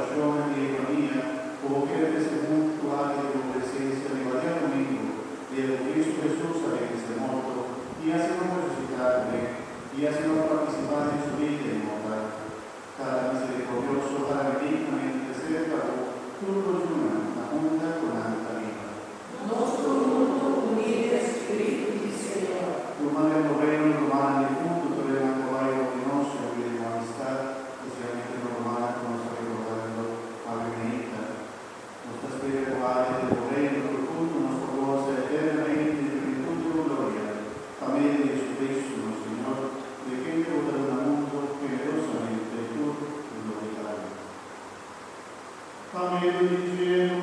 passione e agonia, como que eres según tu arte de tu presencia, de guardián domingo, de Cristo Jesús a quien se muerto, y haciendo resucitar con él, y haciendo participar en su vida inmortal. Cada misericordioso para benignamente preserva tu comunión, la junta con la viva. Nostro mundo unire spirito di Signore. Tu madre noveno, romana di punto, tu reina caballo luminoso, y de amistad, especialmente romana, como nos ha recordado Ave Benita. Nuestra espiritualidad del reino, tu culto, nos goza eternamente de plenitud de tu gloria. Amén de Jesucristo, nuestro Señor, de quien te vota el mundo, generosamente tú glorificado. Amén, diciendo